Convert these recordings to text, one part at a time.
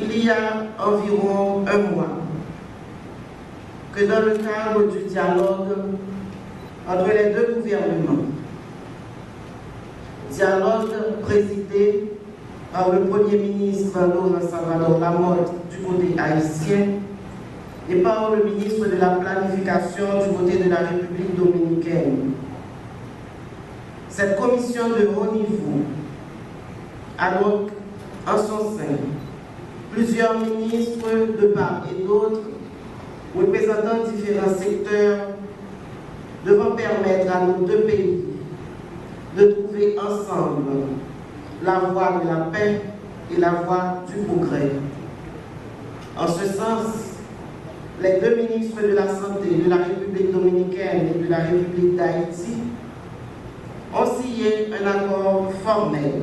il y a environ un mois que dans le cadre du dialogue entre les deux gouvernements, dialogue présidé par le Premier ministre Laurent Salvador Lamotte du côté haïtien et par le ministre de la Planification du côté de la République dominicaine. Cette commission de haut niveau a donc en son sein plusieurs ministres de part et d'autre, représentant différents secteurs, devant permettre à nos deux pays de trouver ensemble la voie de la paix et la voie du progrès. En ce sens, les deux ministres de la Santé de la République dominicaine et de la République d'Haïti ont signé un accord formel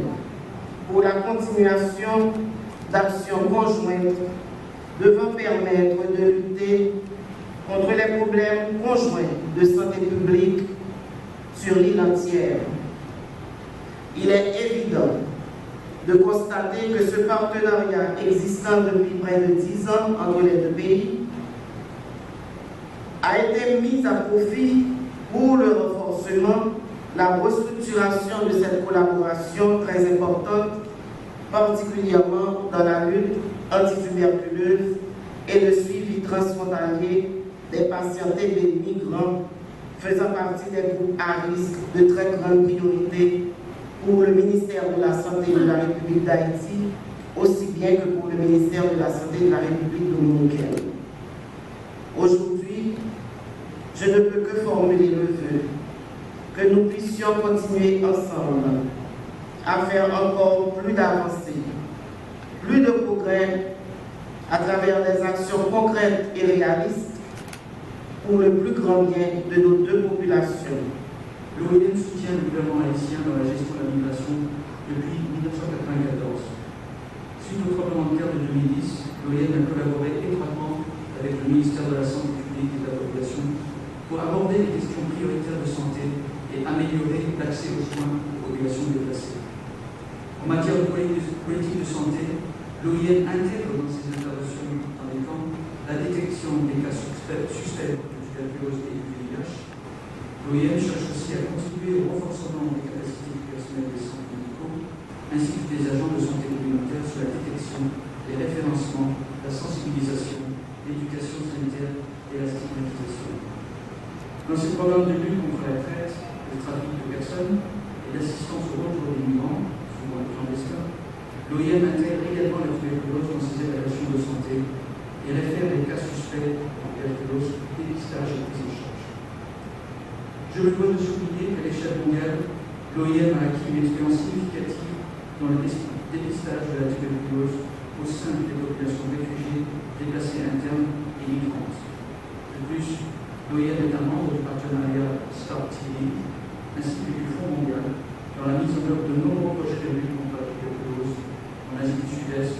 pour la continuation d'actions conjointes devant permettre de lutter contre les problèmes conjoints de santé publique sur l'île entière. Il est évident de constater que ce partenariat existant depuis près de 10 ans entre les deux pays a été mis à profit pour le renforcement, la restructuration de cette collaboration très importante, particulièrement dans la lutte antituberculeuse et le suivi transfrontalier des patients TB migrants faisant partie des groupes à risque de très grande priorité pour le ministère de la Santé de la République d'Haïti, aussi bien que pour le ministère de la Santé de la République dominicaine. Aujourd'hui, je ne peux que formuler le vœu que nous puissions continuer ensemble à faire encore plus d'avancées, plus de progrès à travers des actions concrètes et réalistes pour le plus grand bien de nos deux populations. L'OIM soutient le gouvernement haïtien dans la gestion de la migration depuis 1994. Suite au tremblement de terre de 2010, l'OIM a collaboré étroitement avec le ministère de la Santé publique et de la Population pour aborder les questions prioritaires de santé et améliorer l'accès aux soins aux populations déplacées. En matière de politique de santé, l'OIM intègre dans ses interventions dans les camps la détection des cas suspects de tuberculose et du VIH. L'OIM cherche aussi à contribuer au renforcement des capacités du personnel des centres médicaux ainsi que des agents de santé communautaire sur la détection, les référencements, la sensibilisation, l'éducation sanitaire et la stigmatisation. Dans ces programmes de lutte contre la traite, le trafic de personnes et l'assistance au retour des migrants, souvent clandestins, l'OIM intègre également la tuberculose dans ses évaluations de santé et réfère les cas suspects en tuberculose, dépistage et prise en charge. Je me dois de souligner qu'à l'échelle mondiale, l'OIM a acquis une expérience significative dans le dépistage de la tuberculose au sein des populations réfugiées, déplacées internes et migrantes. De plus, l'OIM est un membre du partenariat START TV ainsi que du Fonds mondial dans la mise en œuvre de nombreux projets de lutte contre la tuberculose en Asie du Sud-Est,